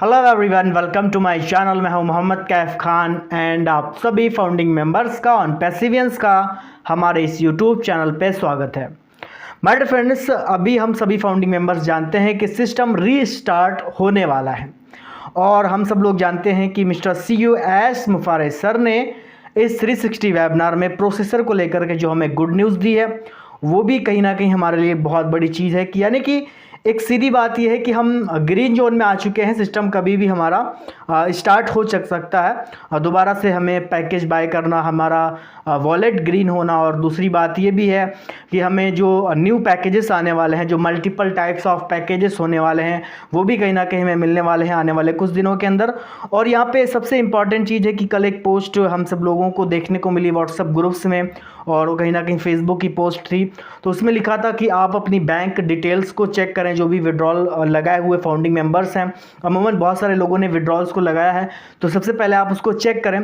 Hello everyone, welcome to my channel. मैं हूं Mohammad Kaif Khan and आप सभी फाउंडिंग मेंबर्स का ऑन पैसिवियंस का हमारे इस यूट्यूब चैनल पे स्वागत है। माय डियर फ्रेंड्स, अभी हम सभी फाउंडिंग मेंबर्स जानते हैं कि सिस्टम रीस्टार्ट होने वाला है और हम सब लोग जानते हैं कि मिस्टर CUS मुफारे सर ने इस 360 वेबिनार में प्रोसेसर को लेकर के जो हमें गुड न्यूज़ दी है वो भी कहीं ना कहीं हमारे लिए बहुत बड़ी चीज़ है कि यानी कि एक सीधी बात यह है कि हम ग्रीन जोन में आ चुके हैं। सिस्टम कभी भी हमारा स्टार्ट हो सकता है, दोबारा से हमें पैकेज बाय करना, हमारा वॉलेट ग्रीन होना। और दूसरी बात ये भी है कि हमें जो न्यू पैकेजेस आने वाले हैं, जो मल्टीपल टाइप्स ऑफ पैकेजेस होने वाले हैं, वो भी कहीं ना कहीं हमें मिलने वाले हैं आने वाले कुछ दिनों के अंदर। और यहाँ पे सबसे इम्पॉर्टेंट चीज़ है कि कल एक पोस्ट हम सब लोगों को देखने को मिली व्हाट्सएप ग्रुप्स में और कहीं ना कहीं फेसबुक की पोस्ट थी, तो उसमें लिखा था कि आप अपनी बैंक डिटेल्स को चेक करें। जो भी विड्रॉल लगाए हुए फाउंडिंग मेंबर्स हैं, अमूमन बहुत सारे लोगों ने विड्रॉल्स को लगाया है, तो सबसे पहले आप उसको चेक करें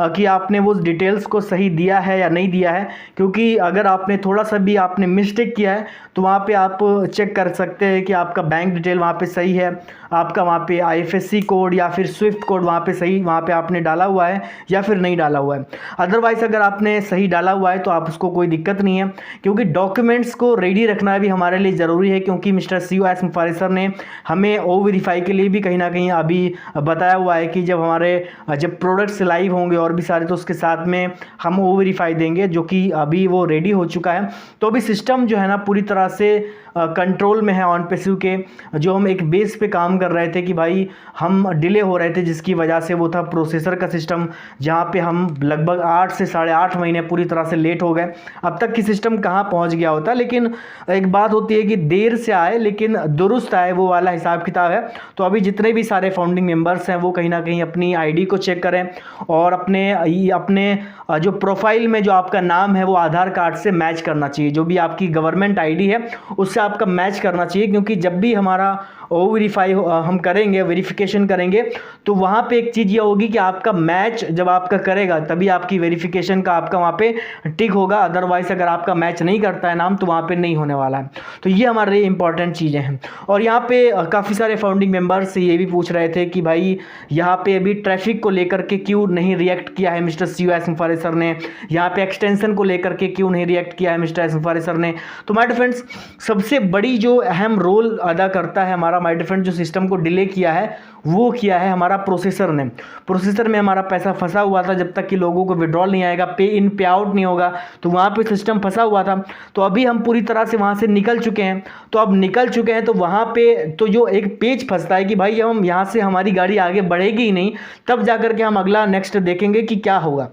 कि आपने वो डिटेल्स को सही दिया है या नहीं दिया है। क्योंकि अगर आपने थोड़ा सा भी आपने मिस्टेक किया है तो वहाँ पे आप चेक कर सकते हैं कि आपका बैंक डिटेल वहाँ पे सही है, आपका वहाँ पे IFSC कोड या फिर स्विफ्ट कोड वहाँ पे सही वहाँ पे आपने डाला हुआ है या फिर नहीं डाला हुआ है। अदरवाइज़ अगर आपने सही डाला हुआ है तो आप उसको कोई दिक्कत नहीं है, क्योंकि डॉक्यूमेंट्स को रेडी रखना भी हमारे लिए ज़रूरी है। क्योंकि मिस्टर CUS मुफारे सर ने हमें O-वेरीफाई के लिए भी कहीं ना कहीं अभी बताया हुआ है कि जब प्रोडक्ट्स लाइव होंगे और भी सारे, तो उसके साथ में हम O-वेरीफाई देंगे, जो कि अभी वो रेडी हो चुका है। तो अभी सिस्टम जो है ना पूरी तरह से कंट्रोल में है ऑन पैसिव के। जो हम एक बेस पे काम कर रहे थे कि भाई हम डिले हो रहे थे, जिसकी वजह से वो था प्रोसेसर का सिस्टम, जहाँ पे हम लगभग 8 से 8.5 महीने पूरी तरह से लेट हो गए। अब तक की सिस्टम कहाँ पहुँच गया होता, लेकिन एक बात होती है कि देर से आए लेकिन दुरुस्त आए, वो वाला हिसाब किताब है। तो अभी जितने भी सारे फाउंडिंग मेंबर्स हैं वो कहीं ना कहीं अपनी ID को चेक करें और अपने जो प्रोफाइल में जो आपका नाम है वो आधार कार्ड से मैच करना चाहिए। जो भी आपकी गवर्नमेंट ID है उससे आपका मैच करना चाहिए, क्योंकि जब भी हमारा O-वेरीफाई हम करेंगे, वेरिफिकेशन करेंगे, तो वहाँ पे एक चीज़ ये होगी कि आपका मैच जब आपका करेगा तभी आपकी वेरिफिकेशन का आपका वहाँ पे टिक होगा। अदरवाइज़ अगर आपका मैच नहीं करता है नाम तो वहाँ पे नहीं होने वाला है। तो ये हमारे लिए इंपॉर्टेंट चीज़ें हैं। और यहाँ पे काफ़ी सारे फाउंडिंग मेंबर्स ये भी पूछ रहे थे कि भाई यहाँ पे अभी ट्रैफिक को लेकर के क्यों नहीं रिएक्ट किया है मिस्टर CUS मुफारे सर ने, यहाँ पे एक्सटेंशन को लेकर के क्यों नहीं रिएक्ट किया है मिस्टर मुफारे सर ने। तो माय डियर फ्रेंड्स, सबसे बड़ी जो अहम रोल अदा करता है हमारा माय डियर फ्रेंड्स जो सिस्टम को डिले किया है वो किया है हमारा प्रोसेसर ने। प्रोसेसर में हमारा पैसा फंसा हुआ था, जब तक कि लोगों को विड्रॉल नहीं आएगा, पे इन पे आउट नहीं होगा, तो वहाँ पे सिस्टम फंसा हुआ था। तो अभी हम पूरी तरह से वहाँ से निकल चुके हैं। तो अब निकल चुके हैं तो वहाँ पे तो जो एक पेज फंसता है कि भाई हम यहाँ से हमारी गाड़ी आगे बढ़ेगी ही नहीं, तब जाकर के हम अगला नेक्स्ट देखेंगे कि क्या होगा।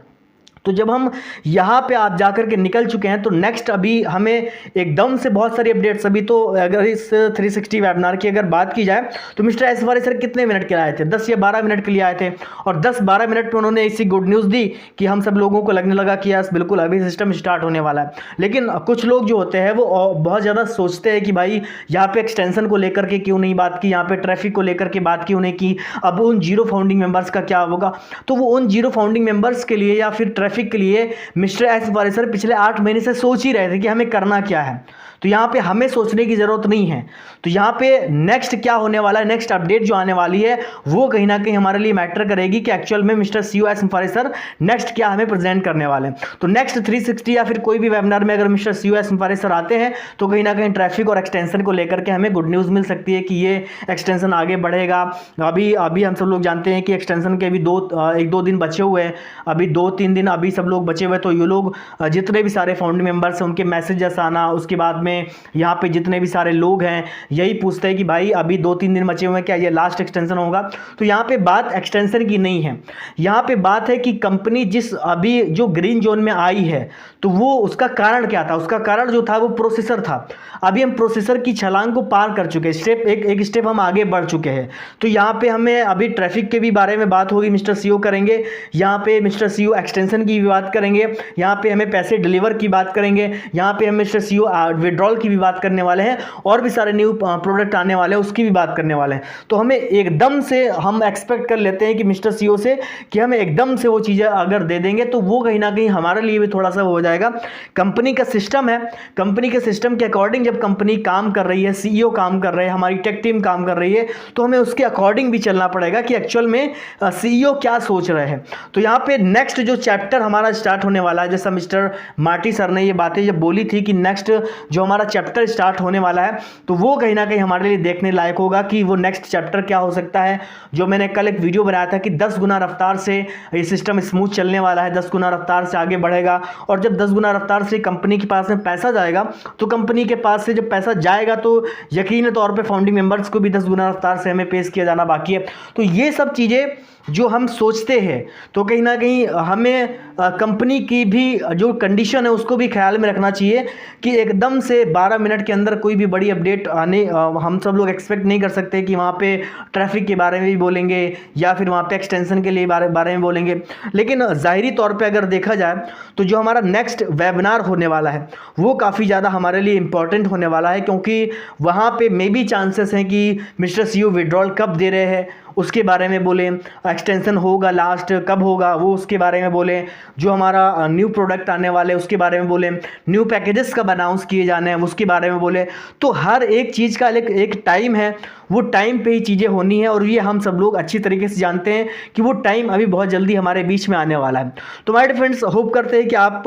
तो जब हम यहाँ पे आप जाकर के निकल चुके हैं तो नेक्स्ट अभी हमें एकदम से बहुत सारी अपडेट्स। अभी तो अगर इस 360 वेबिनार की अगर बात की जाए तो मिस्टर मुफारे सर कितने मिनट के लिए आए थे? 10 या 12 मिनट के लिए आए थे और 10-12 मिनट में उन्होंने ऐसी गुड न्यूज़ दी कि हम सब लोगों को लगने लगा कि यस बिल्कुल अभी सिस्टम स्टार्ट होने वाला है। लेकिन कुछ लोग जो होते हैं वो बहुत ज़्यादा सोचते हैं कि भाई यहाँ पे एक्सटेंशन को लेकर के क्यों नहीं बात की, यहाँ पे ट्रैफिक को लेकर के बात क्यों नहीं की, अब उन 0 फाउंडिंग मेंबर्स का क्या होगा। तो वो उन 0 फाउंडिंग मेंबर्स के लिए या फिर के लिए मिस्टर मुफारे सर पिछले 8 महीने से सोच ही रहे थे कि हमें करना क्या है। तो यहाँ पे हमें सोचने की ज़रूरत नहीं है। तो यहाँ पे नेक्स्ट क्या होने वाला है, नेक्स्ट अपडेट जो आने वाली है वो कहीं ना कहीं हमारे लिए मैटर करेगी कि एक्चुअल में मिस्टर CUS मुफारे सर नेक्स्ट क्या हमें प्रेजेंट करने वाले हैं। तो नेक्स्ट 360 या फिर कोई भी वेबिनार में अगर मिस्टर CUS मुफारे सर आते हैं तो कहीं ना कहीं ट्रैफिक और एक्सटेंशन को लेकर के हमें गुड न्यूज़ मिल सकती है कि ये एक्सटेंशन आगे बढ़ेगा। अभी हम सब लोग जानते हैं कि एक्सटेंशन के अभी 1-2 दिन बचे हुए हैं, अभी 2-3 दिन अभी सब लोग बचे हुए। तो ये लोग जितने भी सारे फाउंडिंग मेंबर्स हैं उनके मैसेजेस आना, उसके बाद में यहाँ पे जितने भी सारे लोग हैं यही पूछते हैं कि भाई अभी 2-3 दिन बचे हुए हैं, क्या ये लास्ट एक्सटेंशन होगा। तो यहाँ पे बात एक्सटेंशन की नहीं है, यहाँ पे बात है कि कंपनी जिस अभी जो ग्रीन जोन में आई है तो वो उसका कारण क्या था। उसका कारण जो था वो प्रोसेसर था। अभी हम प्रोसेसर की छलांग को पार कर चुके हैं, एक स्टेप हम आगे बढ़ चुके हैं। तो यहाँ पे हमें अभी ट्रैफिक के भी बारे में बात होगी, मिस्टर CO करेंगे, यहाँ पे मिस्टर CO एक्सटेंशन की भी बात करेंगे, यहाँ पे हमें पैसे डिलीवर की बात करेंगे, यहाँ पे हम मिस्टर सीईओ विड्रॉल की भी बात करने वाले हैं, और भी सारे न्यू प्रोडक्ट आने वाले हैं उसकी भी बात करने वाले हैं। तो हमें एकदम से हम एक्सपेक्ट कर लेते हैं कि मिस्टर सीईओ से कि हमें एकदम से वो चीज़ें अगर दे देंगे तो वो कहीं ना कहीं हमारे लिए भी थोड़ा सा हो जाएगा। कंपनी का सिस्टम है, कंपनी के सिस्टम के अकॉर्डिंग जब कंपनी काम कर रही है, सीईओ काम कर रहे हैं, हमारी टेक टीम काम कर रही है, तो हमें उसके अकॉर्डिंग भी चलना पड़ेगा कि एक्चुअल में सीईओ क्या सोच रहे हैं। तो यहाँ पे नेक्स्ट जो चैप्टर हमारा स्टार्ट होने वाला है, जैसा मिस्टर मार्टी सर ने ये बातें जब बोली थी कि नेक्स्ट जो हमारा चैप्टर स्टार्ट होने वाला है, तो वो कहीं ना कहीं हमारे लिए देखने लायक होगा कि वो नेक्स्ट चैप्टर क्या हो सकता है। जो मैंने कल एक वीडियो बनाया था कि 10 गुना रफ्तार से ये सिस्टम स्मूथ चलने वाला है, 10 गुना रफ्तार से आगे बढ़ेगा, और जब 10 गुना रफ्तार से कंपनी के पास में पैसा जाएगा, तो कंपनी के पास से जब पैसा जाएगा तो यकीन तौर पे फाउंडिंग मेंबर्स को भी 10 गुना रफ्तार से हमें पेश किया जाना बाकी है। तो ये सब चीज़ें जो हम सोचते हैं, तो कहीं ना कहीं हमें कंपनी की भी जो कंडीशन है उसको भी ख्याल में रखना चाहिए कि एकदम से 12 मिनट के अंदर कोई भी बड़ी अपडेट आने हम सब लोग एक्सपेक्ट नहीं कर सकते कि वहाँ पे ट्रैफिक के बारे में भी बोलेंगे या फिर वहाँ पे एक्सटेंशन के लिए बारे में बोलेंगे। लेकिन ज़ाहिरी तौर पे अगर देखा जाए तो जो हमारा नेक्स्ट वेबिनार होने वाला है वो काफ़ी ज़्यादा हमारे लिए इम्पॉर्टेंट होने वाला है, क्योंकि वहाँ पे मे बी चांसेस हैं कि मिस्टर सीईओ विड्रॉल कब दे रहे हैं उसके बारे में बोलें, एक्सटेंशन होगा लास्ट कब होगा वो उसके बारे में बोलें, जो हमारा न्यू प्रोडक्ट आने वाले हैं उसके बारे में बोलें, न्यू पैकेजेस कब अनाउंस किए जाने हैं उसके बारे में बोलें। तो हर एक चीज़ का एक टाइम है, वो टाइम पे ही चीज़ें होनी है, और ये हम सब लोग अच्छी तरीके से जानते हैं कि वो टाइम अभी बहुत जल्दी हमारे बीच में आने वाला है। तो माय डियर फ्रेंड्स, होप करते हैं कि आप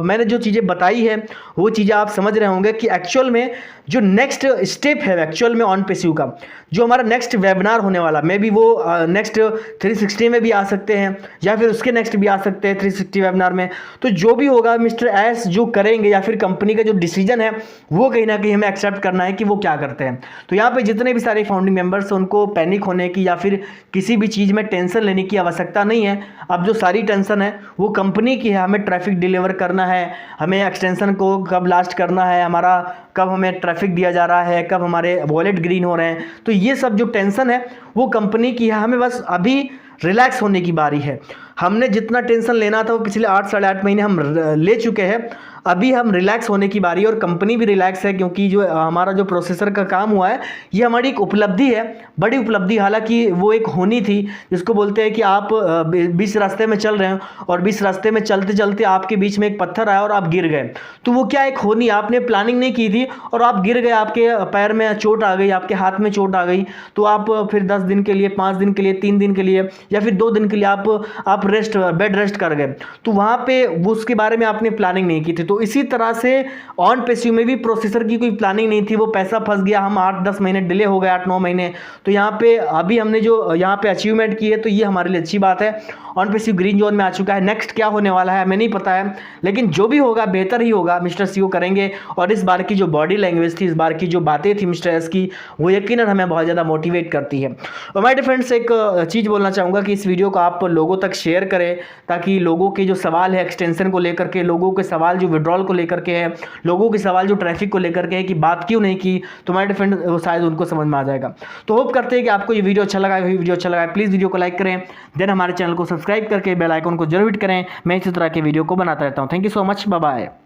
मैंने जो चीज़ें बताई है वो चीज़ें आप समझ रहे होंगे कि एक्चुअल में जो नेक्स्ट स्टेप है एक्चुअल में ऑन पेसिव का, जो हमारा नेक्स्ट वेबिनार होने वाला, मे बी वो नेक्स्ट 360 में भी आ सकते हैं या फिर उसके नेक्स्ट भी आ सकते हैं 360 वेबिनार में। तो जो भी होगा मिस्टर एस जो करेंगे या फिर कंपनी का जो डिसीजन है वो कहीं ना कहीं हमें एक्सेप्ट करना है कि वो क्या करते हैं। तो यहाँ पे जितने भी सारे फाउंडिंग मेंबर्स उनको पैनिक होने की या फिर किसी भी चीज़ में टेंशन लेने की आवश्यकता नहीं है। अब जो सारी टेंशन है वो कंपनी की है, हमें ट्रैफिक डिलीवर करना है, हमें एक्सटेंशन को कब लास्ट करना है, हमारा कब हमें ट्रैफिक दिया जा रहा है, कब हमारे वॉलेट ग्रीन हो रहे हैं। तो ये सब जो टेंशन है वो कंपनी की है, हमें बस अभी रिलैक्स होने की बारी है। हमने जितना टेंशन लेना था वो पिछले 8 साढ़े 8 महीने हम ले चुके हैं, अभी हम रिलैक्स होने की बारी है, और कंपनी भी रिलैक्स है क्योंकि जो हमारा जो प्रोसेसर का काम हुआ है ये हमारी एक उपलब्धि है, बड़ी उपलब्धि। हालांकि वो एक होनी थी जिसको बोलते हैं कि आप बीच रास्ते में चल रहे हैं और बीच रास्ते में चलते चलते आपके बीच में एक पत्थर आया और आप गिर गए, तो वो क्या एक होनी, आपने प्लानिंग नहीं की थी और आप गिर गए, आपके पैर में चोट आ गई, आपके हाथ में चोट आ गई, तो आप फिर 10 दिन के लिए, 5 दिन के लिए, 3 दिन के लिए या फिर 2 दिन के लिए आप बेड रेस्ट कर गए, तो वहाँ पे उसके बारे में आपने प्लानिंग नहीं की थी। तो इसी तरह से ऑन पेसिव में भी प्रोसेसर की कोई प्लानिंग नहीं थी, वो पैसा फंस गया, हम 8-10 महीने डिले हो गए, 8-9 महीने। तो यहाँ पे अभी हमने जो यहाँ पे अचीवमेंट की है तो ये हमारे लिए अच्छी बात है। ऑन पेसिव ग्रीन जोन में आ चुका है, नेक्स्ट क्या होने वाला है हमें नहीं पता है, लेकिन जो भी होगा बेहतर ही होगा, मिस्टर सीईओ करेंगे। और इस बार की जो बॉडी लैंग्वेज थी, इस बार की जो बातें थी मिस्टर एस की, वो यकीनन हमें बहुत ज़्यादा मोटिवेट करती है। और माय डियर फ्रेंड्स, एक चीज़ बोलना चाहूँगा कि इस वीडियो को आप लोगों तक शेयर करें ताकि लोगों के जो सवाल है एक्सटेंशन को लेकर के, लोगों के सवाल जो विड्रॉल को लेकर के है, लोगों के सवाल जो ट्रैफिक को लेकर के है कि बात क्यों नहीं की, तो माय डियर फ्रेंड शायद उनको समझ में आ जाएगा। तो होप करते हैं कि आपको ये वीडियो अच्छा लगा, प्लीज़ वीडियो को लाइक करें, देन हमारे चैनल को सब्सक्राइब करके बेल आइकन को जरूर हिट करें। मैं इसी तरह के वीडियो को बनाता रहता हूँ। Thank you so much, bye bye.